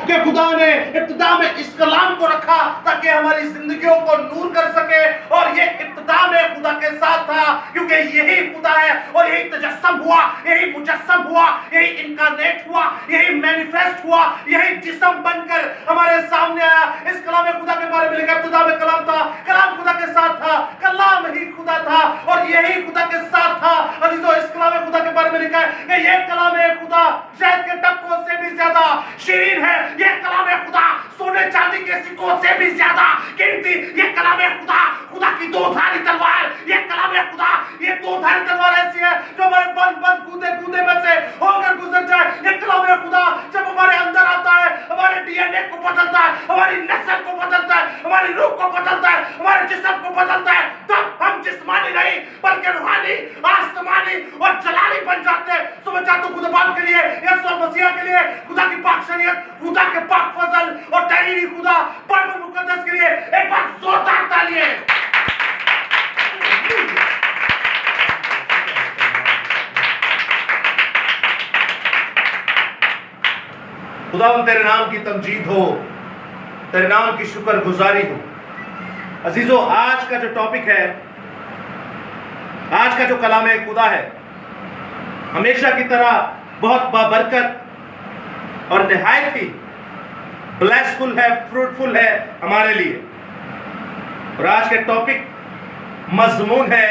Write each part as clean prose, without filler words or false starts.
कि खुदा ने इब्तिदा में इस कलाम को रखा ताकि हमारी जिंदगियों को नूर कर सके। और ये इब्तिदा में खुदा के साथ था, क्योंकि यही खुदा है और यही तजस्सम हुआ, यही मुजस्सम हुआ, यही इनकारनेट हुआ, यही मैनिफेस्ट हुआ, यही जिस्म बनकर हमारे सामने आया। इस कलाम खुदा के बारे में लिखा, इब्तिदा में कलाम था, कलाम खुदा के साथ था, कलाम ही खुदा था और यही खुदा के साथ था। अजीजों, इस कलाम खुदा के बारे में लिखा है कि ये कलाम खुदा शहद के टपकों से भी ज्यादा शीरीन है, ये कलाम खुदा सोने चांदी के सिक्कों से भी ज्यादा कीमती, ये कलाम खुदा खुदा की दो धारी तलवार, ये कलाम खुदा, ये दो धारी तलवार ऐसी है जो हमारे बंद बंद कूदे कूदे में से होकर गुजर जाए। ये कलाम खुदा जब हमारे अंदर आता है, हमारे डीएनए को बदलता है, हमारी नस्ल को बदलता है, हमारी रूह को बदलता है, हमारे जिस्म को बदलता है, तब हम जिस्मानी नहीं बल्कि रूहानी, आसमानी और जलाली बन जाते हैं। समझ जाते हो, खुदा बाप के लिए, यीशु मसीह के लिए, खुदा की पाक शरीयत, खुदा के पाक फजल और तहरीरी खुदा बाइबल मुकद्दस के लिए एक बार जोरदार तालियां। खुदावंद तेरे नाम की तमजीद हो, तेरे नाम की शुक्रगुजारी हो। अजीजों, आज का जो टॉपिक है, आज का जो कलाम खुदा है, हमेशा की तरह बहुत बाबरकत और निहायत ही ब्लेसफुल है, फ्रूटफुल है हमारे लिए। और आज के टॉपिक मजमून है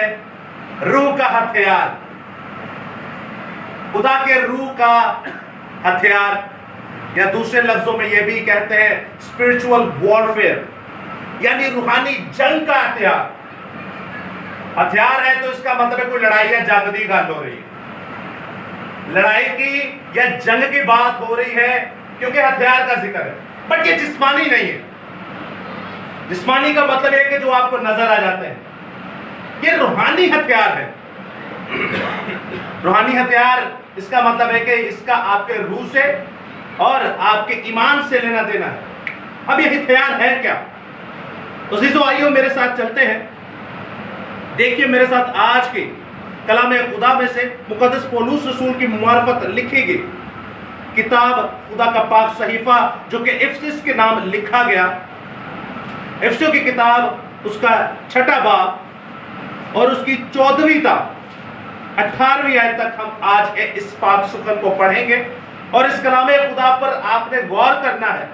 रूह का हथियार। खुदा के रूह का हथियार, या दूसरे लफ्जों में यह भी कहते हैं स्पिरिचुअल वॉरफेयर, यानी रूहानी जंग का हथियार। हथियार है तो इसका मतलब है कोई लड़ाई या जंग की गल हो रही है, लड़ाई की या जंग की बात हो रही है, क्योंकि हथियार का जिक्र है। बट ये जिस्मानी नहीं है। जिस्मानी का मतलब है कि जो आपको नजर आ जाते हैं, ये रूहानी हथियार है। रूहानी हथियार, इसका मतलब है कि इसका आपके रूह से और आपके ईमान से लेना देना है। अब ये हथियार है क्या? तो जीजो, आइयो मेरे साथ चलते हैं। देखिए मेरे साथ आज की कलाम खुदा में से मुकद्दस पौलुस रसूल की मुआरफत लिखी गई किताब खुदा का पाक सहीफा, जो कि इफिसुस के नाम लिखा गया। इफिसुस की किताब, उसका 6वां बाब और उसकी 14वीं ता 18वीं आयत तक हम आज इस पाक सुखन को पढ़ेंगे। और इस कलाम खुदा पर आपने गौर करना है,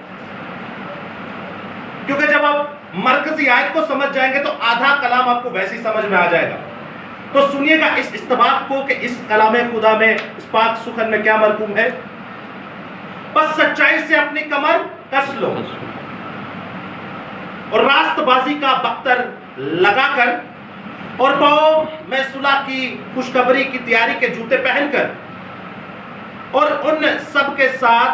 क्योंकि जब आप मरकजी आयत को समझ जाएंगे तो आधा कलाम आपको वैसे ही समझ में आ जाएगा। तो सुनिएगा इस इस्तेमाल को कि इस कलाम खुदा में, इस पाक सुखन में क्या मरकूम है। बस सच्चाई से अपनी कमर कस लो और रास्तबाजी का बख्तर लगाकर और पाओ में सुलह की खुशखबरी की तैयारी के जूते पहनकर और उन सब के साथ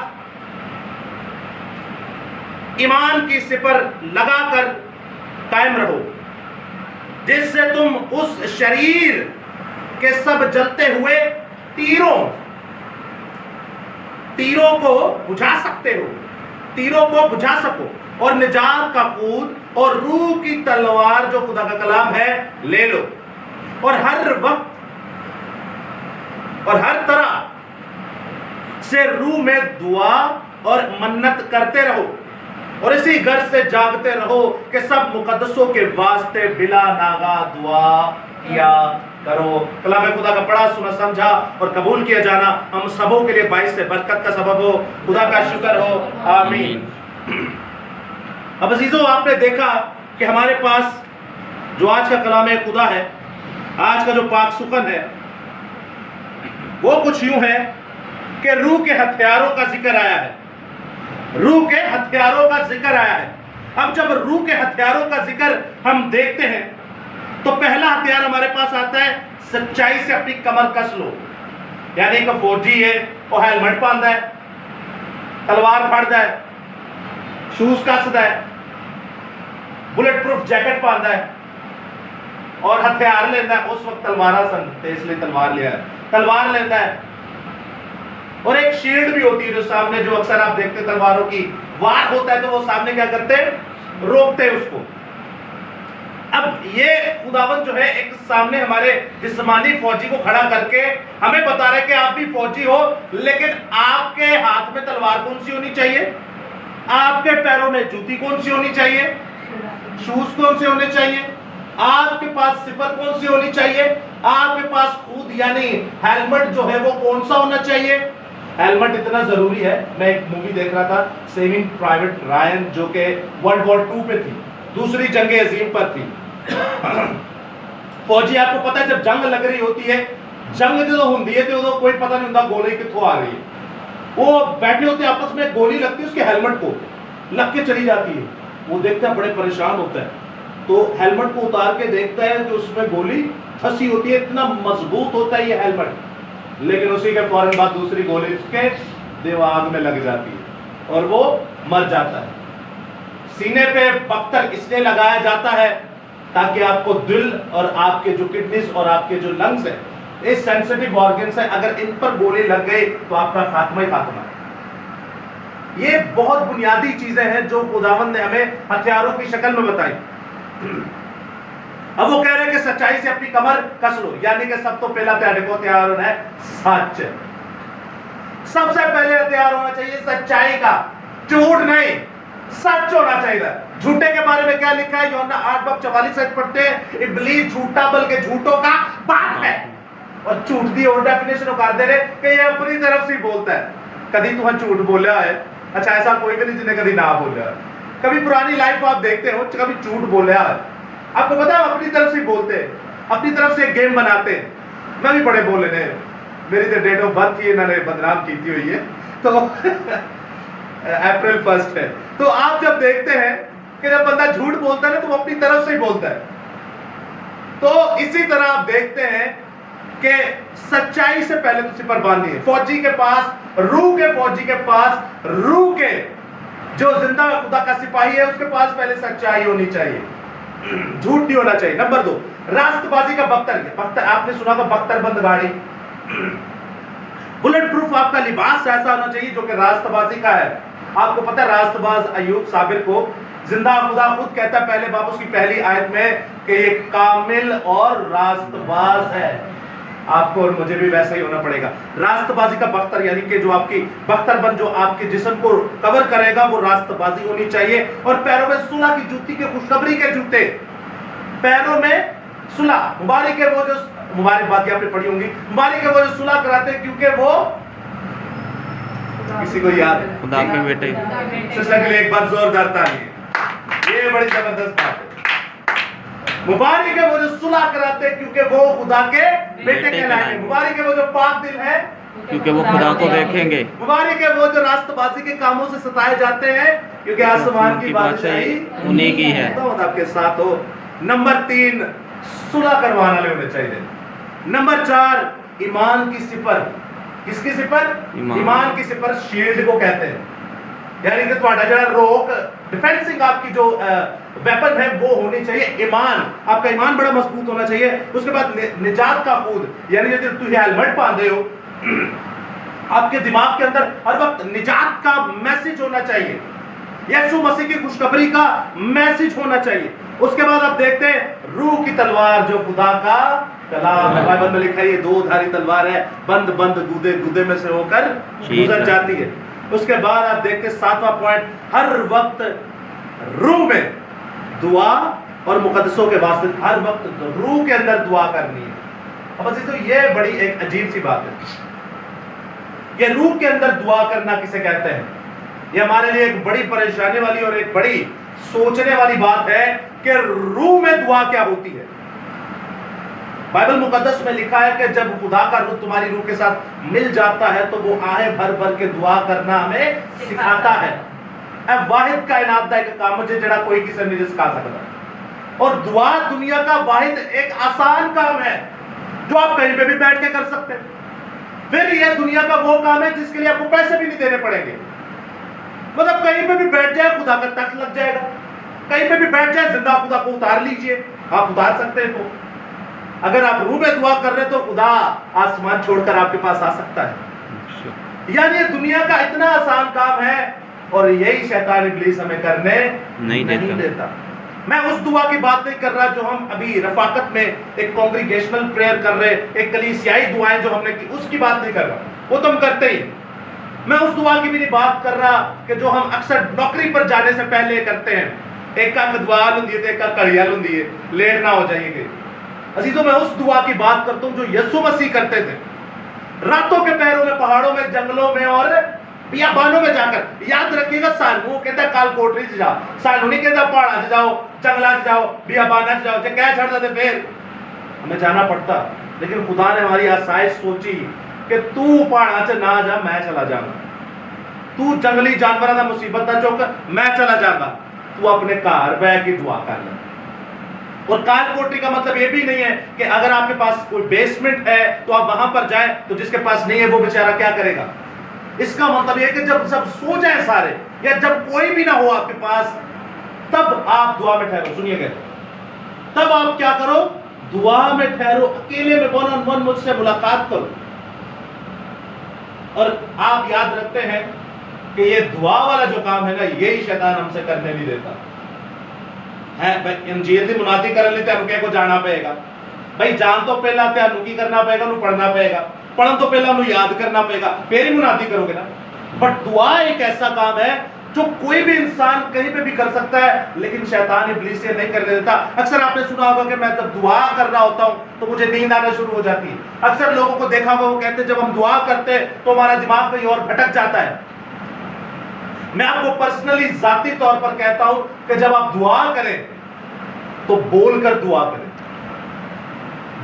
ईमान की सिपर लगाकर कायम रहो, जिससे तुम उस शरीर के सब जलते हुए तीरों को बुझा सकते हो, तीरों को बुझा सको और निजात का कूद और रूह की तलवार जो खुदा का कलाम है ले लो। और हर वक्त और हर तरह से रूह में दुआ और मन्नत करते रहो और इसी घर से जागते रहो कि सब मुकद्दसों के वास्ते बिला नागा दुआ किया करो। कलाम खुदा का पढ़ा, सुना, समझा और कबूल किया जाना हम सबों के लिए बाइस से बरकत का सबब हो। खुदा का शुक्र हो, आमीन। अब अजीजों, आपने देखा कि हमारे पास जो आज का कलाम खुदा है, आज का जो पाक सुखन है, वो कुछ यूं है कि रूह के हथियारों का जिक्र आया है। रूह के हथियारों का जिक्र आया है। अब जब रूह के हथियारों का जिक्र हम देखते हैं तो पहला हथियार हमारे पास आता है, सच्चाई से अपनी कमर कस लो। यानी एक फौजी है, वो हेलमेट पांदा है, तलवार फड़दा है, शूज कसदा है, बुलेट प्रूफ जैकेट पांदा है और हथियार लेता है। उस वक्त तलवार सन, इसलिए तलवार लिया है, तलवार लेता है। और एक शील्ड भी होती है जो सामने, जो अक्सर आप देखते तलवारों की वार होता है तो वो सामने क्या करते हैं, रोकते हैं उसको। अब ये खुदावंद जो है एक सामने हमारे जिस्मानी फौजी को खड़ा करके हमें बता रहे कि आप भी फौजी हो, लेकिन आपके हाथ में तलवार कौन सी होनी चाहिए, आपके पैरों में जूती कौन सी होनी चाहिए? शूज कौन से होने चाहिए? आपके पास सिपर कौन सी होनी चाहिए? आपके पास खुद यानी हेलमेट जो है वो कौन सा होना चाहिए? हेलमेट इतना जरूरी है। मैं एक मूवी देख रहा था, सेविंग प्राइवेट रायन, जो कि वर्ल्ड वॉर 2 पे थी, दूसरी जंग अजीम पर थी। फौजी, आपको पता है जब जंग लग रही होती है, जंग जो होती है तो कोई पता नहीं होता गोली कितों आ रही है। वो बैठे होते हैं आपस में, गोली लगती है उसके हेलमेट को, लग के चली जाती है। वो देखता है, बड़े परेशान होता है, तो हेलमेट को उतार के देखता है कि उसमें गोली फंसी होती है। इतना मजबूत होता है ये हेलमेट, लेकिन उसी के फौरन बाद दूसरी गोली उसके दिमाग में लग जाती है और वो मर जाता है। सीने पे बख्तर इसलिए लगाया जाता है ताकि आपको दिल और आपके जो किडनीज और आपके जो लंग्स है, ये सेंसिटिव ऑर्गन्स है, अगर इन पर गोली लग गई तो आपका खात्मा ही खात्मा है। ये बहुत बुनियादी चीजें हैं जो खुदावंद ने हमें हथियारों की शक्ल में बताई। अब वो कह रहे हैं कि सच्चाई से अपनी कमर कस लो, यानी कि सब तो पहला को तैयार होना है सच। सबसे पहले तैयार होना चाहिए सच्चाई का, झूठ नहीं, सच होना चाहिए। झूठे के बारे में क्या लिखा है? यूहन्ना 8:44 पढ़ते हैं, इब्लीस झूठा बल्कि झूठों का बाप है। और झूठ दी और डेफिनेशन उतार दे रहे कि ये अपनी तरफ से बोलता है। कभी तुम्हें झूठ बोला है? अच्छा, ऐसा कोई भी नहीं जिन्हें कभी ना बोला है। कभी पुरानी लाइफ आप देखते हो, कभी झूठ बोला है? आपको पता है अपनी तरफ से बोलते हैं, अपनी तरफ से एक गेम बनाते हैं। मैं भी बड़े बोले ने, मेरी तो डेट ऑफ बर्थ ही इन्होंने बदनाम की हुई है, तो अप्रैल 1 है। तो आप जब देखते हैं कि जब बंदा झूठ बोलता है ना, तो वो अपनी तरफ से ही बोलता है। तो इसी तरह आप देखते हैं कि सच्चाई से पहले तो सिपर बांधिए। फौजी के पास, रूह के फौजी के पास, रूह के जो जिंदा खुदा का सिपाही है, उसके पास पहले सच्चाई होनी चाहिए, झूठ नहीं होना चाहिए। नंबर 2, रास्तबाजी का बख्तर। बख्तर आपने सुना था, बख्तरबंद गाड़ी, बुलेट प्रूफ आपका लिबास ऐसा होना चाहिए जो कि रास्तबाजी का है। आपको पता है रास्तबाज अय्यूब साबिर को जिंदा खुदा खुद कहता है पहले बाब उसकी पहली आयत में कि ये कामिल और रास्तबाज है। आपको और मुझे भी वैसा ही होना पड़ेगा। रास्तबाजी का बख्तर यानी कि जो आपकी बख्तरबंद जो आपके जिस्म को कवर करेगा वो रास्तबाजी होनी चाहिए। और पैरों में सुलह की जूती के, खुशखबरी के जूते, पैरों में सुलह, मुबारक है वो जो, मुबारक बात आपने पढ़ी होंगी, मुबारक है वो जो सुलह कराते हैं, क्योंकि वो किसी को याद है खुदा के बेटे। सिस्टर के लिए एक बार जोरदार ताली। ये बड़ी जबरदस्त बात है। मुबारक है वो जो सुलह कराते हैं क्योंकि वो खुदा के बेटे कहलाएंगे। मुबारक है वो जो पाक दिल है क्योंकि वो खुदा को देखेंगे। मुबारक है वो जो रास्तबाजी के कामों से सताए जाते हैं क्योंकि आसमान की बादशाही उन्हीं की है। तो आपके साथ हो। नंबर 3, सुलह करवाने वाले होने चाहिए। नंबर 4, ईमान की सिपर। किसकी सिपर? ईमान की सिपर शील्ड को कहते हैं, यानी कि तुम्हारा जो रोक डिफेंसिंग आपकी जो वेपन है वो होनी चाहिए ईमान। आपका ईमान बड़ा मजबूत होना चाहिए। उसके बाद निजात का खुद, यानी यदि तुम हेलमेट बांधे हो, आपके दिमाग के अंदर हर वक्त निजात का मैसेज होना चाहिए, यीशु मसीह की खुशखबरी का मैसेज होना चाहिए। उसके बाद आप देखते हैं रूह की तलवार जो खुदा का कलाम है। बाइबल में लिखा है ये 2 धारी तलवार है, बंद बंद गुदे गुदे में से होकर गुजर जाती है। उसके बाद आप देखते हैं 7वां पॉइंट, हर वक्त रूह में दुआ और मुकद्दसों के वास्ते हर वक्त रूह के अंदर दुआ करनी है। अब तो ये बड़ी एक अजीब सी बात है, ये रूह के अंदर दुआ करना किसे कहते हैं? ये हमारे लिए एक बड़ी परेशानी वाली और एक बड़ी सोचने वाली बात है कि रूह में दुआ क्या होती है। बाइबल मुकद्दस में लिखा है कि जब खुदा का रूह तुम्हारी रूह के साथ मिल जाता है तो वो आहें भर भर के दुआ करना हमें सिखाता है। वाहिद कायनात दा एक काम मुझे जड़ा कोई किसी नहीं सिखा सकता। और दुआ दुनिया का वाहिद एक आसान काम है जो आप कहीं पे भी बैठ के कर सकते हैं। फिर यह दुनिया का वो काम है जिसके लिए आपको पैसे भी नहीं देने पड़ेंगे। मतलब कहीं पे भी बैठ जाए खुदा का तख्त लग जाएगा, कहीं पे भी बैठ जाए जिंदा खुदा को उतार लीजिए, आप उतार सकते हैं। तो अगर आप रूह में दुआ कर रहे हैं तो खुदा आसमान छोड़कर आपके पास आ सकता है। यानी ये दुनिया का इतना आसान काम है और यही शैतान इब्लीस हमें करने नहीं देता। मैं उस दुआ की बात नहीं कर रहा जो हम अभी रफाकत में एक कांग्रीगेशनल प्रेयर कर रहे, एक कलीसियाई दुआएं जो हमने की, उसकी बात नहीं कर रहा। वो तो हम करते ही, मैं उस दुआ की भी नहीं बात कर रहा कि जो हम अक्सर नौकरी पर जाने से पहले करते हैं। एक का दुआल होती है, एक का कड़ियाल होती है, लेट ना हो जाइए। अजीजों, मैं उस दुआ की बात करता हूं जो यीशु मसीह करते थे, रातों के पैरों में, पहाड़ों में, जंगलों में और बियाबानों में जाकर। याद रखिएगा, सानू कहता काल कोठरी से जाओ, सानू नहीं कहता पहाड़ा से जाओ, जंगला से जाओ, बियाबाना से जाओ। क्या छड़ता थे, फिर हमें जाना पड़ता। लेकिन खुदा ने हमारी आसाइश सोची कि तू पहाड़ा से ना जा, मैं चला जाऊंगा। तू जंगली जानवर का मुसीबत ना चौक, मैं चला जाऊंगा। तू अपने घर बह के दुआ कर ले। और काल कोठरी का मतलब ये भी नहीं है कि अगर आपके पास कोई बेसमेंट है तो आप वहां पर जाएं, तो जिसके पास नहीं है वो बेचारा क्या करेगा। इसका मतलब यह कि जब सब सो जाए सारे, या जब कोई भी ना हो आपके पास, तब आप दुआ में ठहरो। सुनिएगा, तब आप क्या करो, दुआ में ठहरो, अकेले में वन ऑन वन मुझसे मुलाकात करो। और आप याद रखते हैं कि ये दुआ वाला जो काम है ना, यही शैतान हमसे करने नहीं देता है। भाई इंजीती मुनादी कर लेते हैं, को जाना पड़ेगा भाई, जान तो पहला त्यानू की करना पड़ेगा, उन्हें पढ़ना पड़ेगा, पढ़न तो पहला उन्हें याद करना पड़ेगा, फिर ही मुनादी करोगे ना। बट दुआ एक ऐसा काम है जो कोई भी इंसान कहीं पे भी कर सकता है, लेकिन शैतान इब्लीस ये नहीं करने देता। अक्सर आपने सुना होगा कि मैं जब दुआ कर रहा होता हूं तो मुझे नींद आना शुरू हो जाती है। अक्सर लोगों को देखा होगा, वो कहते हैं जब हम दुआ करते हैं तो हमारा दिमाग कहीं और भटक जाता है। मैं आपको पर्सनली जाती तौर पर कहता हूं कि जब आप दुआ करें तो बोलकर दुआ करें।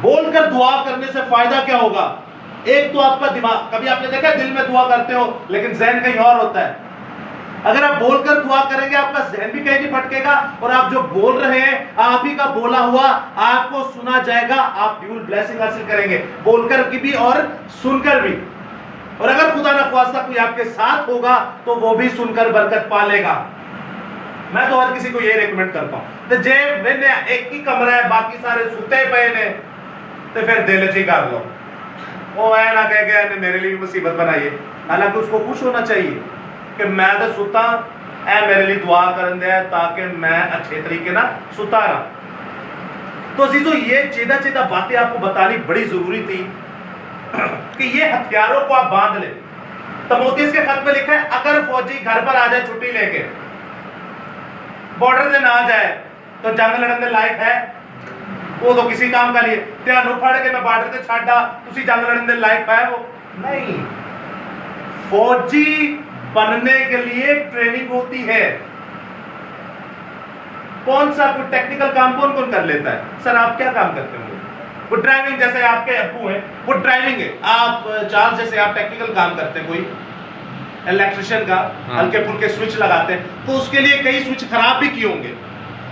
बोलकर दुआ करने से फायदा क्या होगा, एक तो आपका दिमाग, कभी आपने देखा दिल में दुआ करते हो लेकिन जहन कहीं और होता है। अगर आप बोलकर दुआ करेंगे आपका जहन भी कहीं नहीं भटकेगा, और आप जो बोल रहे हैं आप ही का बोला हुआ आपको सुना जाएगा। आप ड्यूल ब्लेसिंग हासिल करेंगे, बोलकर की भी और सुनकर भी। और अगर खुदा ना ख्वास्ता कोई आपके साथ होगा तो वो भी सुनकर बरकत पालेगा। मैं तो हर किसी को ये रेकमेंड करता हूं, तो जे मैंने एक ही कमरा है, बाकी सारे सुते पे ने, तो फिर दिल ची कर लो। वो है ना कह गया ने मेरे लिए भी मुसीबत बनाई है। हालांकि उसको खुश होना चाहिए कि मैं तो सुता ऐ मेरे लिए दुआ करन दे ताकि मैं अच्छे तरीके ना सुता रहा। तो अजीजों, ये चीदा चीदा बातें आपको बतानी बड़ी जरूरी थी कि ये हथियारों को आप बांध ले। तमोथीस के खत में लिखा है, अगर फौजी घर पर आ जाए छुट्टी लेके, बॉर्डर से ना आ जाए तो जंग लड़न दे लायक है, वो तो किसी काम का नहीं है। ध्यान फड़ के मैं बॉर्डर से छाड़ा, तुसी जंग लड़न दे लायक है वो नहीं। फौजी बनने के लिए ट्रेनिंग होती है। कौन सा कोई टेक्निकल काम कौन कौन कर लेता है? सर आप क्या काम करते होंगे? वो ड्राइविंग, जैसे आपके अब्बू हैं वो ड्राइविंग है। आप चार्ल्स जैसे आप टेक्निकल काम करते हैं, कोई इलेक्ट्रिशियन का हल्के फुल्के स्विच लगाते हैं, तो उसके लिए कई स्विच खराब भी किए होंगे,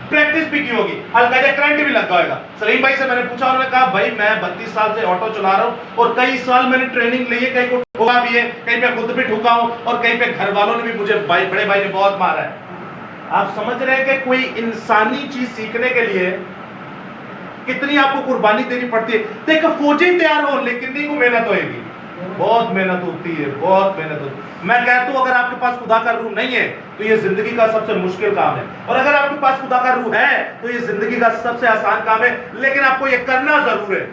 प्रैक्टिस भी की होगी, हल्का या करंट भी लगा होगा। सलीम भाई से मैंने पूछा, उन्होंने कहा भाई मैं 32 साल से ऑटो चला रहा हूं और कई साल मैंने ट्रेनिंग ली है, कहीं को ठोका भी है, कहीं पे खुद भी ठुका हूं और कहीं पे घर वालों ने भी मुझे, भाई बड़े भाई ने बहुत मारा है। आप समझ रहे हैं कि कोई इंसानी चीज सीखने के लिए कितनी आपको कुर्बानी देनी पड़ती है। देखो फौजी तैयार हो लेकिन नहीं को मेहनत होगी, बहुत मेहनत होती है, बहुत मेहनत होती है। मैं कहता हूं अगर आपके पास खुदा का रूह नहीं है तो ये जिंदगी का सबसे मुश्किल काम है, और अगर आपके पास खुदा का रूह है तो ये जिंदगी का सबसे आसान काम है। लेकिन आपको ये करना जरूर है।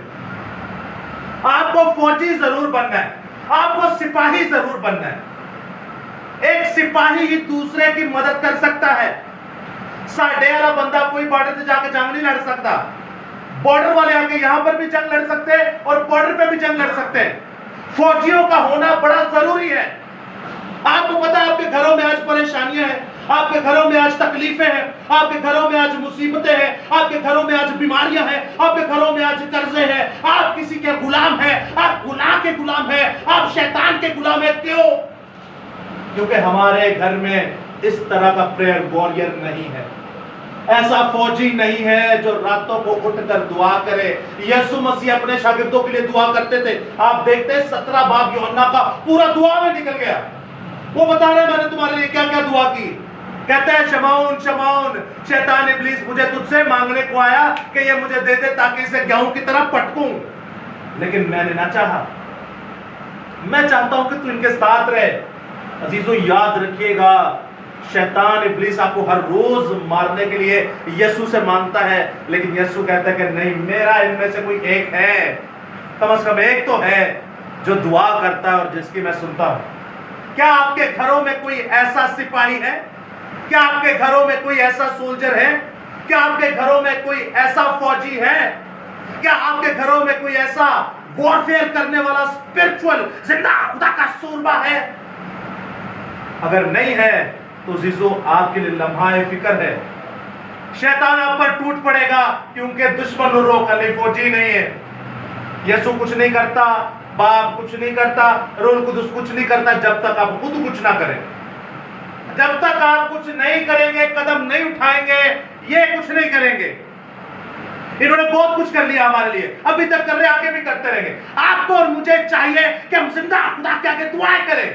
आपको फौजी जरूर बनना है, आपको सिपाही जरूर बनना है। एक सिपाही ही दूसरे की मदद कर सकता है। साढ़े वाला बंदा कोई बॉर्डर से जाकर जंग नहीं लड़ सकता। बॉर्डर वाले आके यहां पर भी जंग लड़ सकते हैं और बॉर्डर पे भी जंग लड़ सकते हैं। फौजियों का होना बड़ा जरूरी है। आपको पता है आपके घरों में आज परेशानियां हैं, आपके घरों में आज तकलीफें हैं, आपके घरों में आज मुसीबतें हैं, आपके घरों में आज बीमारियां हैं, आपके घरों में आज कर्जे हैं, आप किसी के गुलाम हैं, आप गुनाह के गुलाम हैं, आप शैतान के गुलाम हैं। क्यों? क्योंकि हमारे घर में इस तरह का प्रेयर वॉरियर नहीं है, ऐसा फौजी नहीं है जो रातों को उठकर दुआ करे। यीशु मसीह अपने शागिर्दों के लिए दुआ करते थे। आप देखते हैं 17 बाब यूहन्ना का पूरा दुआ में निकल गया। वो बता रहे मैंने तुम्हारे लिए क्या क्या दुआ की। कहता है शमौन शमौन शैतान इब्लीस मुझे तुझसे मांगने को आया कि ये मुझे दे दे ताकि इसे गेहूं की तरह पटकूं, लेकिन मैंने ना चाहा। मैं चाहता हूं कि तू इनके साथ रहे। अजीजों याद रखिएगा, शैतान इब्लीस आपको हर रोज मारने के लिए यीशु से मांगता है, लेकिन यीशु कहता है कि नहीं, मेरा इनमें से कोई एक है, कम से कम एक तो है जो दुआ करता है और जिसकी मैं सुनता हूं। क्या आपके घरों में कोई ऐसा सिपाही है? क्या आपके घरों में कोई ऐसा सोल्जर है? क्या आपके घरों में कोई ऐसा फौजी है? क्या आपके घरों में कोई ऐसा वॉरफेयर करने वाला स्पिरिचुअल जिंदा खुदा का सूरमा है? अगर नहीं है तो जीजो आपके लिए लम्हा फिक्र है। शैतान आप पर टूट पड़ेगा क्योंकि दुश्मन रोक फौजी नहीं है। यीशु कुछ नहीं करता, बाप कुछ नहीं करता, रूह कुदुस कुछ नहीं करता जब तक आप खुद कुछ ना करें। जब तक आप कुछ नहीं करेंगे, कदम नहीं उठाएंगे, ये कुछ नहीं करेंगे। इन्होंने बहुत कुछ कर लिया हमारे लिए, अभी तक कर रहे, आगे भी करते रहेंगे। आपको और मुझे चाहिए कि हम जिंदा खुदा के आगे दुआएं करें।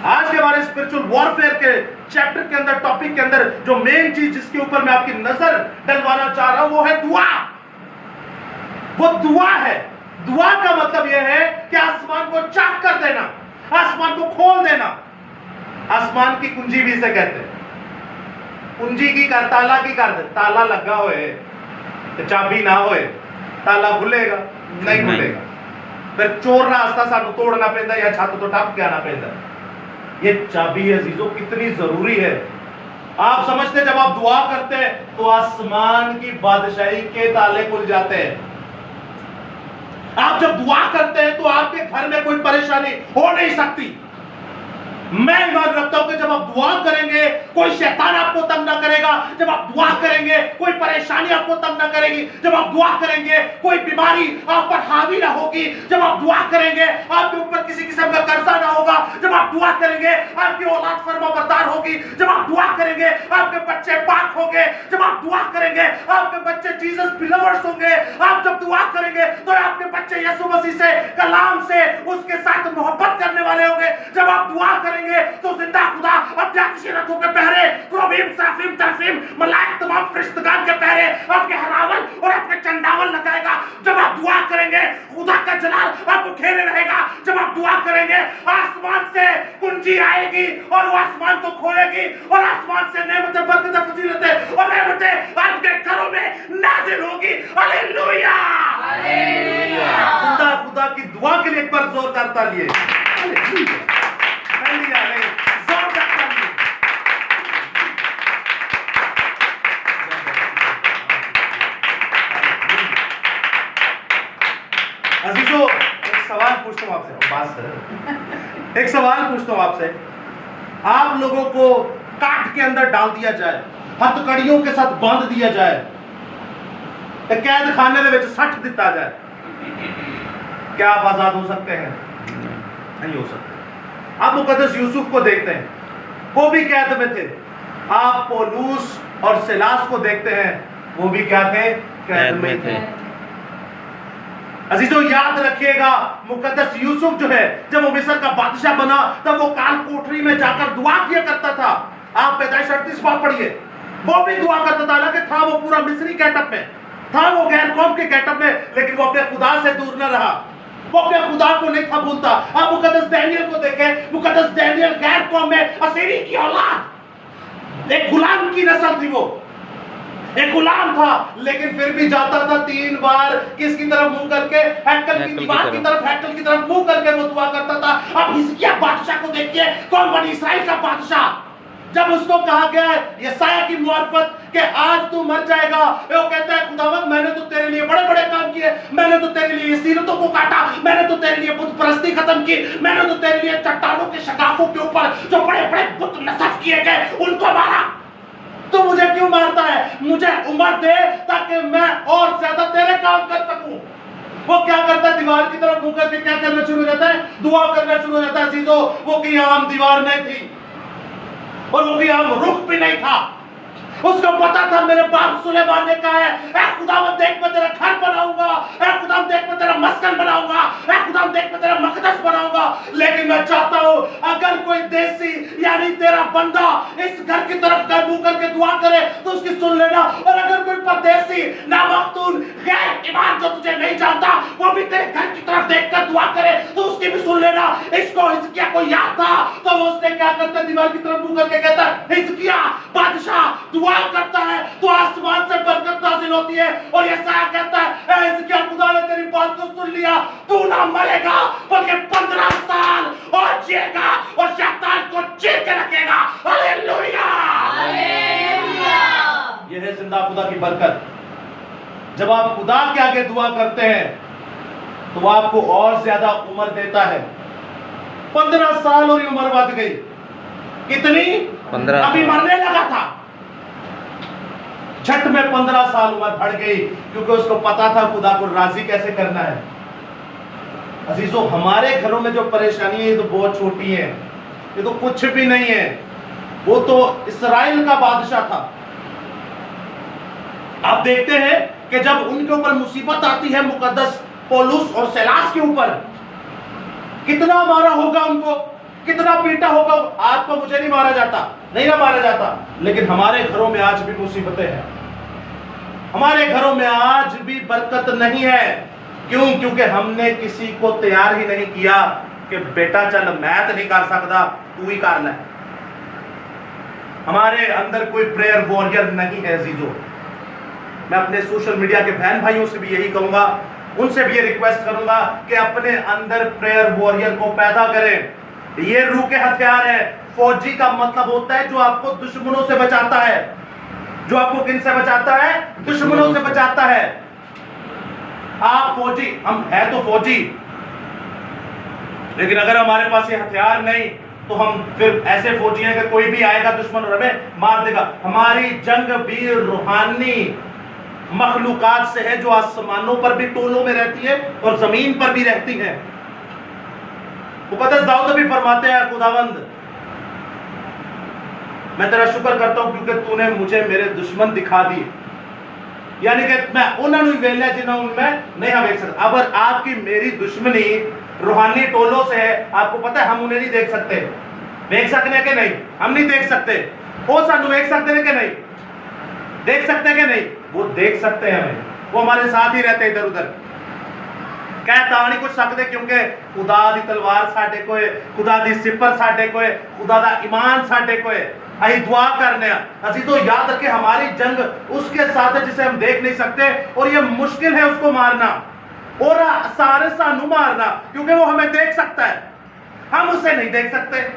आज के हमारे स्पिरिचुअल वॉरफेयर के चैप्टर के अंदर, टॉपिक के अंदर जो मेन चीज जिसके ऊपर मैं आपकी नजर डलवाना चाह रहा हूं वो है दुआ। वो दुआ है। दुआ का मतलब यह है कि आसमान को चाक कर देना, आसमान को खोल देना। आसमान की कुंजी भी इसे कहते हैं। कुंजी की कर, ताला की कर दे, ताला लगा होए तो चाबी ना होए ताला खुलेगा नहीं खुलेगा। फिर चोर रास्ता सानू तोड़ना पैंदा या छत तो टप के आना पैंदा। ये चाबी है जीजो, कितनी जरूरी है। आप समझते जब आप दुआ करते हैं तो आसमान की बादशाही के ताले खुल जाते हैं। आप जब दुआ करते हैं तो आपके घर में कोई परेशानी हो नहीं सकती। मैं ईमान रखता हूं कि जब आप दुआ करेंगे कोई शैतान आपको तंग ना करेगा। जब आप दुआ करेंगे कोई परेशानी आपको तंग ना करेगी। जब आप दुआ करेंगे कोई बीमारी आप पर हावी ना होगी। जब आप दुआ करेंगे आपके ऊपर किसी किस्म का कर्जा ना होगा। जब आप दुआ करेंगे आपकी औलाद फरमाबरदार होगी। जब आप दुआ करेंगे आपके बच्चे पाक होंगे। जब आप दुआ करेंगे आपके बच्चे जीसस बिलीवर्स होंगे। आप जब दुआ करेंगे तो आपके बच्चे यीशु मसीह से, कलाम से, उसके साथ मोहब्बत करने वाले होंगे। जब आप दुआ करेंगे तो जिंदा खुदा अपने रथों के पहरे, क्रोबीम, सराफीम, तरफीम, मलाइक, तमाम फरिश्तगान के पहरे आपके हरावल और आपके चंडावल लगाएगा। जब आप दुआ करेंगे खुदा का जलाल आपको घेरे रहेगा। जब आप दुआ करेंगे आसमान से कुंजी आएगी और वो आसमान को खोलेगी और आसमान से नेमतें, बरकतें, फजीलतें और रहमतें आपके घरों में नाज़िल होगी। Hallelujah, hallelujah. जिंदा खुदा की दुआ के लिए एक बार जोरदार तालियां। हालेलुया, अजीजों, एक सवाल पूछता हूं आपसे, बात सर, एक सवाल पूछता हूं आपसे। आप लोगों को काट के अंदर डाल दिया जाए, हथकड़ियों के साथ बांध दिया जाए, कैद खाने में सट दिता जाए, क्या आप आजाद हो सकते हैं? नहीं हो सकते। आप मुकद्दस यूसुफ को देखते हैं, वो भी कैद में थे। आप पौलुस और सिलास को देखते हैं, वो भी क्या थे? कैद में थे। अजीजों, याद रखिएगा, मुकद्दस यूसुफ जो है जब वो मिस्र का बादशाह बना तब वो काल कोठरी में जाकर दुआ किया करता था। आप पैदाइश 38 बार पढ़िए, वो भी दुआ करता था। हालांकि था वो पूरा मिस्री गेटअप में, था वो गैर कौम के गेटअप में, लेकिन वो अपने खुदा से दूर न रहा। वो अपने खुदा को नहीं था भूलता। आप मुकद्दस दानियल को देखें, मुकद्दस दानियल गैर कौम में असीरी की औलाद, एक गुलाम की नस्ल थी। वो एक गुलाम था, लेकिन फिर भी जाता था 3 बार किसकी तरफ मुंह करके? हैकल की दीवार की तरफ, हैकल की तरफ मुंह करके वो दुआ करता था। अब हिजकिय्याह बादशाह को देखिए, कौन? बनी इस्राएल का बादशाह। जब उसको कहा गया यशायाह की मुआरफत कि आज तू मर जाएगा, वो कहता है खुदावंद मैंने तो तेरे लिए बड़े बड़े काम किए, मैंने तो तेरे लिए सीरतों को काटा, मैंने तो तेरे लिए बुत परस्ती खत्म की, मैंने तो तेरे लिए चट्टानों के शगाफों के ऊपर जो बड़े बड़े बुत नस्ब किए गए उनको मारा। तो मुझे क्यों मारता है? मुझे उम्र दे ताकि मैं और ज्यादा तेरे काम कर सकूं। वो क्या करता है? दीवार की तरफ मुंह करके क्या करना शुरू हो जाता है? दुआ करना शुरू हो जाता है। अजीजों, वो कोई आम दीवार नहीं थी और वो कोई आम रुख भी नहीं था। उसको पता था मेरे बाप सुलेमान ने कहा है, ऐ खुदावंद देख मैं तेरा घर बनाऊंगा, ऐ खुदावंद देख मैं तेरा मस्कन बनाऊंगा, ऐ खुदावंद देख मैं तेरा मकदस बनाऊंगा। लेकिन मैं चाहता हूं अगर कोई देसी यानी तेरा बंदा इस घर की तरफ मुंह करके दुआ करे तो उसकी सुन लेना, और अगर कोई परदेसी नामख्तून गैर ईमान जो तुझे नहीं जानता वो भी तेरे घर की तरफ देखकर दुआ करे तो उसकी भी सुन लेना। इसको हिजकिय्याह को याद था, तो उसने क्या करता? दीवार की तरफ मुंह करके कहता है, हिजकिय्याह बादशाह दुआ करता है तो आसमान से बरकत नाज़िल होती है। और यशायाह कहता है, हिजकिय्याह खुदा ने तेरी बात को सुन लिया, तू ना मरेगा बल्कि 15 साल और जिएगा और शैतान को चीर के रखेगा। हालेलुया। यह है जिंदा खुदा की बरकत। जब आप खुदा के आगे दुआ करते हैं तो वो आपको और ज्यादा उम्र देता है। 15 साल और उम्र बढ़ गई। कितनी? 15। अभी मरने लगा था, झट में 15 साल उम्र बढ़ गई, क्योंकि उसको पता था खुदा को राजी कैसे करना है। अजीजों, हमारे घरों में जो परेशानी है ये तो बहुत छोटी है, ये तो कुछ भी नहीं है। वो तो इस्राएल का बादशाह था। आप देखते हैं कि जब उनके ऊपर मुसीबत आती है, मुकद्दस पौलुस और सिलास के ऊपर, कितना मारा होगा उनको, कितना पीटा होगा। आपको मुझे नहीं मारा जाता, नहीं ना मारा जाता, लेकिन हमारे घरों में आज भी मुसीबतें हैं, हमारे घरों में आज भी बरकत नहीं है। क्यों? क्योंकि हमने किसी को तैयार ही नहीं किया कि बेटा चल मैं तो नहीं कर सकता, तू ही कर ले। हमारे अंदर कोई प्रेयर वॉरियर नहीं है। अजीजों, मैं अपने सोशल मीडिया के बहन भाइयों से भी यही कहूंगा, उनसे भी ये रिक्वेस्ट करूंगा कि अपने अंदर प्रेयर वॉरियर को पैदा करें। ये रूह के हथियार है। फौजी का मतलब होता है जो आपको दुश्मनों से बचाता है। जो आपको किन से बचाता है? दुश्मनों से बचाता है। आप फौजी, हम है तो फौजी, लेकिन अगर हमारे पास ये हथियार नहीं तो हम फिर ऐसे फौजी हैं कि कोई भी आएगा दुश्मन और हमें मार देगा। हमारी जंग भी रूहानी मखलूकात से है जो आसमानों पर भी टोलों में रहती है और जमीन पर भी रहती है। मुकद्दस दाऊद भी फरमाते हैं, खुदावंद मैं तेरा शुक्र करता हूं क्योंकि तूने मुझे मेरे दुश्मन दिखा दिए। यानी कि मैं उन्होंने वेला जिन्होंने मैं नहीं देख सकता। अगर आपकी मेरी दुश्मनी रूहानी टोलों से है, आपको पता है हम उन्हें नहीं देख सकते। देख सकते कि नहीं? हम नहीं देख सकते। वो सानू देख सकते हैं कि नहीं? देख सकते हैं कि नहीं? वो देख सकते हैं हमें, वो हमारे साथ ही रहते इधर उधर। कहता नहीं कुछ सकते क्योंकि खुदा दी तलवार साडे को है, खुदा दी सिपर साडे को है, खुदा दा ईमान साडे को है। अही दुआ करने असी तो याद रखे हमारी जंग उसके साथ है जिसे हम देख नहीं सकते, और ये मुश्किल है उसको मारना और सारे सानू मारना, क्योंकि वो हमें देख सकता है, हम उसे नहीं देख सकते।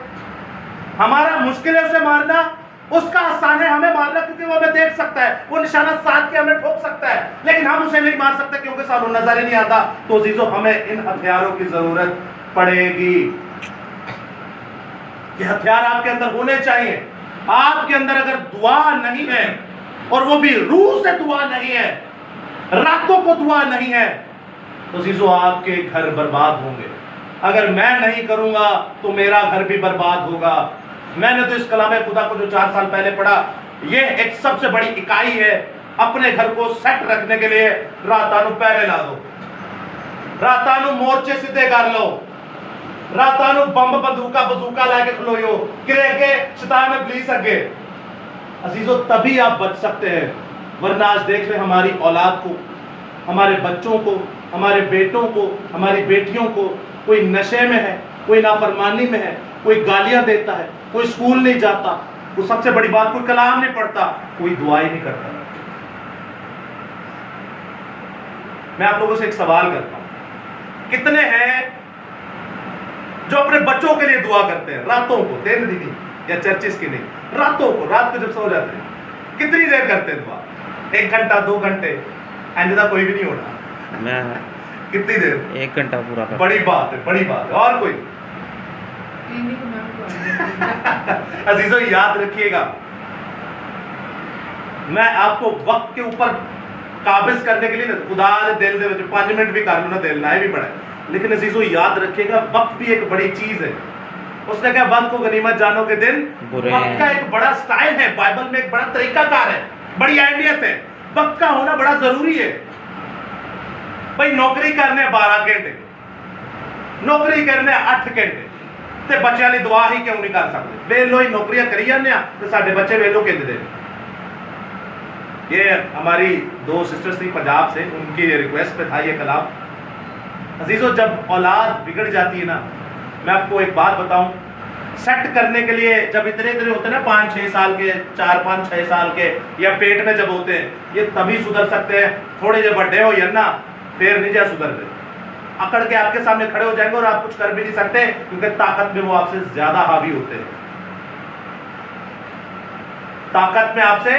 हमारा मुश्किल है उसे मारना, उसका आसान है हमें मारना क्योंकि वो हमें देख सकता है, वो निशाना साध के हमें ठोक सकता है, लेकिन हम उसे नहीं मार सकते क्योंकि सानू नजर ही नहीं आता। तो अजीजों, हमें इन हथियारों की जरूरत पड़ेगी। ये हथियार आपके अंदर होने चाहिए। आपके अंदर अगर दुआ नहीं है, और वो भी रूह से दुआ नहीं है, रातों को दुआ नहीं है, तो अजीजों आपके घर बर्बाद होंगे। अगर मैं नहीं करूंगा तो मेरा घर भी बर्बाद होगा। मैंने तो इस कलाम खुदा को जो 4 साल पहले पढ़ा, ये एक सबसे बड़ी इकाई है अपने घर को सेट रखने के लिए। रातानु पैरे ला दो, रातानु मोर्चे सीधे कर लो, रातानु बम बंदूका बजूका लाके खलोयो किरे के शैतान इब्लीस अगे। अजीजों, तभी आप बच सकते हैं, वरना आज देख रहे हमारी औलाद को, हमारे बच्चों को, हमारे बेटों को, हमारी बेटियों को, कोई नशे में है, कोई नाफरमानी में है, कोई गालियां देता है, कोई स्कूल नहीं जाता, वो सबसे बड़ी बात कोई कलाम नहीं पढ़ता, कोई दुआई नहीं करता। मैं आप लोगों से एक सवाल करता हूं, कितने हैं जो अपने बच्चों के लिए दुआ करते हैं रातों को, दिन दिन या चर्चिस की नहीं, रातों को, रात को जब सो जाते हैं, कितनी देर करते हैं दुआ? 1 घंटा 2 घंटे? अंजदा कोई भी नहीं होना। मैं कितनी देर? 1 घंटा पूरा कर। बड़ी बात है, बड़ी बात है। और कोई? अजीजों, याद रखिएगा, मैं आपको वक्त के ऊपर काबिज करने के लिए खुदा दिल दे 5 मिनट भी कर लो ना, दिल ना भी बड़ा है, लेकिन अजीजों याद रखिएगा वक्त भी एक बड़ी चीज है। उसने कहा वक्त को गनीमत जानो के दिन बुरे। वक्त का एक बड़ा स्टाइल है, बाइबल में एक बड़ा तरीकाकार है, बड़ी अहमियत है। वक्त का होना बड़ा जरूरी है। भाई नौकरी करने 12 घंटे, नौकरी करने 8 घंटे, ते बच्चों की दुआ ही क्यों नहीं कर सकते? वेलो ही नौकरियां करी जाने तो साडे बच्चे वेलो कहते हैं। ये हमारी 2 सिस्टर्स थी पंजाब से, उनकी रिक्वेस्ट पे था ये कलाम। अजीजों, जब औलाद बिगड़ जाती है ना, मैं आपको एक बात बताऊं, सेट करने के लिए जब इतने होते हैं ना 5-6 साल के, 4-5-6 साल के, या पेट में जब होते हैं, ये तभी सुधर सकते हैं। थोड़े जब बड़े हो या ना फिर नहीं जा सुधरते। अकड़ के आपके सामने खड़े हो जाएंगे और आप कुछ कर भी नहीं सकते, क्योंकि ताकत में वो आपसे ज्यादा हावी होते हैं। ताकत में आपसे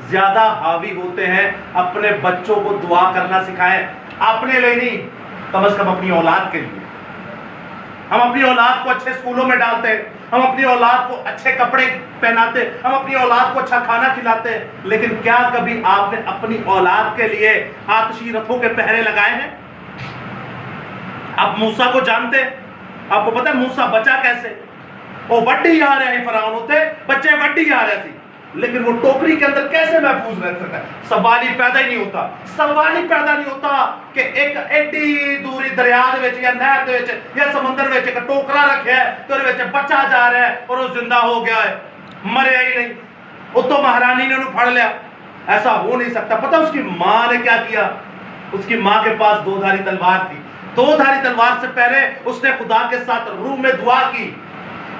ज्यादा हावी होते हैं। अपने बच्चों को दुआ करना सिखाएं, अपने लिए नहीं, कम से कम अपनी औलाद के लिए। हम अपनी औलाद को अच्छे स्कूलों में डालते हैं, हम अपनी औलाद को अच्छे कपड़े पहनाते, हम अपनी औलाद को अच्छा खाना खिलाते, लेकिन क्या कभी आपने अपनी औलाद के लिए आतिशी रथों के पहरे लगाए हैं? आप मूसा को जानते हैं, आपको पता है मूसा बचा कैसे? वो वड्डी आ रहे हैं, फराउन होते बच्चे वड्डी आ रहे थे, लेकिन वो टोकरी के अंदर कैसे महफूज रह सकता है? सवाल ही पैदा ही नहीं होता, सवाल ही पैदा नहीं होता कि एक एडी दूरी दरिया दे विच या नहर दे विच या समंदर विच एक टोकरा रखा है तो उहदे विच बच्चा जा रहा है और वो जिंदा हो गया है, मरिया ही नहीं, उतो महारानी ने उन्हें फड़ लिया। ऐसा हो नहीं सकता। पता उसकी मां ने क्या किया? उसकी मां के पास दो धारी तलवार थी। दो धारी तलवार से पहले उसने खुदा के साथ रूह में दुआ की।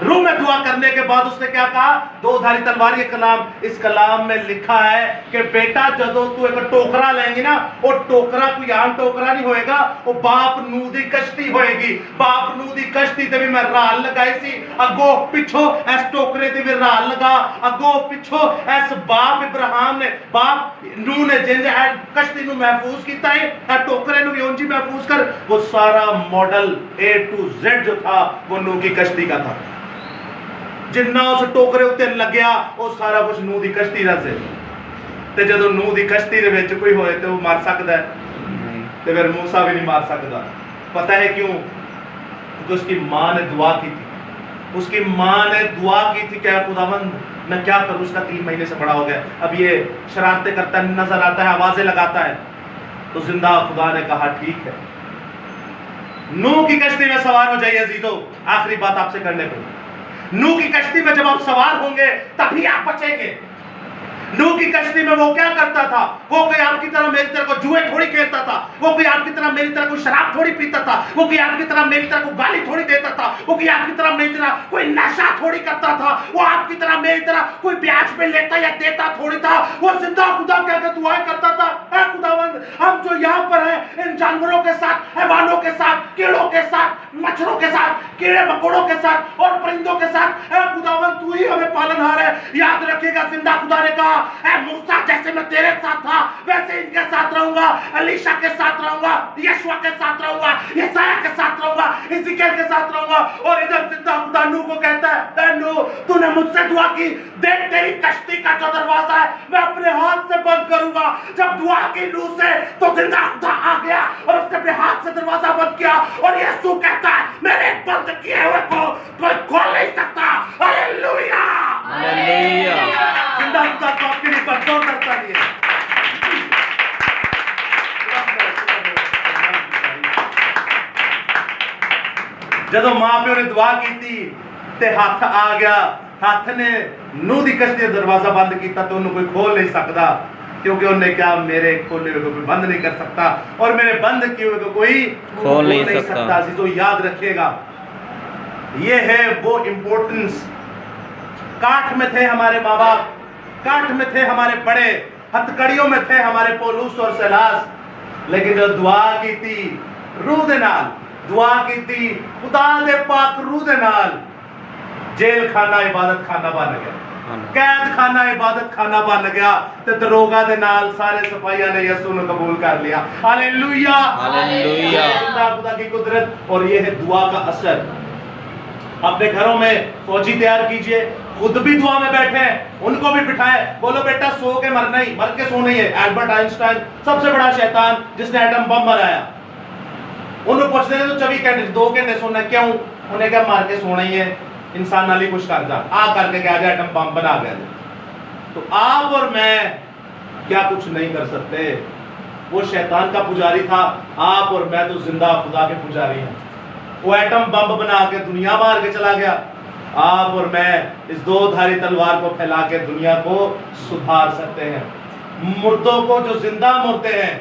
रूह में दुआ करने के बाद उसने क्या कहा? दो धारी तलवार। ये कलाम, इस कलाम में लिखा है कि बेटा जदों तू एक टोकरा लेंगी ना, वो टोकरा कोई आम टोकरा नहीं होएगा, वो बाप नूह दी कश्ती होएगी। बाप नूह दी कश्ती ते भी मैं राल लगाई सी, अगो पिछो इस टोकरे ते भी राल लगा, अगो पिछो इस बाप इब्राहिम ने, बाप नूह ने जिंज कश्ती नु महफूज कीता है, टोकरे नु भी उंजी महफूज कर। वो सारा मॉडल A to Z जो था वो नूह की कश्ती का था। जिन्ना उस टोकरे उत्ते लग्या वो सारा कुछ नूह दी कश्ती दा सी। ते जदों नूह दी कश्ती दे विच कोई होए ते वो मर सकदा है, ते फिर मूसा भी नहीं मार सकदा। पता है क्यों? क्योंकि उसकी मां ने दुआ की थी। उसकी मां ने दुआ की थी, क्या खुदावंद मैं क्या करूं, उसका 3 महीने से बड़ा हो गया, अब ये शरारतें करता नजर आता है, आवाजें लगाता है। तो जिंदा खुदा ने कहा ठीक है, नूह की कश्ती में सवार हो जाइए अजीजों। आखिरी बात आपसे करने को, नूह की कश्ती में जब आप सवार होंगे तभी आप बचेंगे। नूह की कश्ती में वो क्या करता था? वो कोई आपकी तरह मेरी तरह को जुए थोड़ी खेलता था, वो कोई आपकी तरह मेरी तरह को शराब थोड़ी पीता था, वो कोई आपकी तरह मेरी तरह को गाली थोड़ी देता था, वो कोई आपकी तरह मेरी तरह कोई नशा थोड़ी करता था, वो आपकी तरह मेरी तरह कोई ब्याज पे लेता या देता थोड़ी था। वो जिंदा खुदा कहकर दुआएं करता था, ऐ खुदावंद हम जो यहाँ पर हैं इन जानवरों के साथ, हैवानों के साथ, कीड़ों के साथ, मच्छरों के साथ, कीड़े मकोड़ों के साथ और परिंदों के साथ, ऐ खुदावंद तू ही हमें पालनहार है। याद रखिएगा, जिंदा खुदा ने कहा ऐ मूसा जैसे मैं तेरे साथ था वैसे इनके साथ रहूंगा, अलीशा के साथ रहूंगा, यशवा के साथ रहूंगा, यसाया के साथ रहूंगा, इज़िकियल के साथ रहूंगा। और इधर जिंदा खुदा नूह को कहता है, नूह तूने मुझसे दुआ की, देख तेरी कश्ती का जो दरवाजा है मैं अपने हाथ से बंद करूंगा। जब दुआ की नूह से तो जिंदा खुदा आ गया और उसने अपने हाथ से दरवाजा बंद किया। और यीशु कहता है मेरे बंद किए हुए को कोई खोल नहीं सकता। Hallelujah, hallelujah. जिंदा खुदा तो आपके लिए कमजोर करता नहीं है। जदों मां प्यो ने दुआ की थी ते हाथ आ गया, हाथ ने नूह दी कश्ती दा दरवाजा बंद किया तो उन्हें कोई खोल नहीं सकता, क्योंकि उन्हें क्या मेरे खोले हुए को कोई बंद नहीं कर सकता और मेरे बंद किए हुए को कोई खोल नहीं सकता। तो याद रखिएगा, ये है वो इंपॉर्टेंस। काठ में थे हमारे माँ बाप, काठ में थे हमारे बड़े, हथकड़ियों में थे हमारे पौलुस और सिलास, लेकिन जो दुआ की थी रूह दे नाल, दुआ की थी खुदा दे पाक रूह दे नाल, जेल खाना इबादत खाना बन गया, कैद खाना इबादत खाना बन गया। ते दरोगा दे नाल सारे सिपाहियां ने यीशु को कबूल कर लिया। Hallelujah, hallelujah. खुदा की कुदरत। और ये है दुआ का असर। अपने घरों में फौजी तैयार कीजिए, खुद भी दुआ में बैठे, उनको भी बिठाए, बोलो बेटा सो के मरना ही, मर के सोना ही है। एल्बर्ट आइंस्टाइन सबसे बड़ा शैतान जिसने एटम बम बनाया, उन्हें पूछते थे तो 24 घंटे 2 घंटे सोना क्यों? उन्हें क्या मार के सोना ही है, इंसान नाली कुछ कर जा, आ करके क्या जा एटम बम बना गया। तो आप और मैं क्या कुछ नहीं कर सकते? वो शैतान का पुजारी था, आप और मैं तो जिंदा खुदा के पुजारी हैं। वो एटम बम बना के दुनिया मार के चला गया, आप और मैं इस 2 धारी तलवार को फैला के दुनिया को सुधार सकते हैं। मुर्दों को जो जिंदा मुर्दे हैं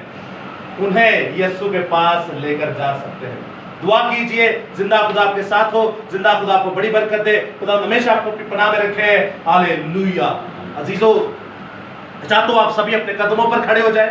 उन्हें यीशु के पास लेकर जा सकते हैं। दुआ कीजिए, जिंदा खुदा आपके साथ हो, जिंदा खुदा आपको बड़ी बरकत दे, खुदा हमेशा आपको अपनी पनाह में रखे। हालेलुया। अजीजों, चाहता हूं आप सभी अपने कदमों पर खड़े हो जाएं।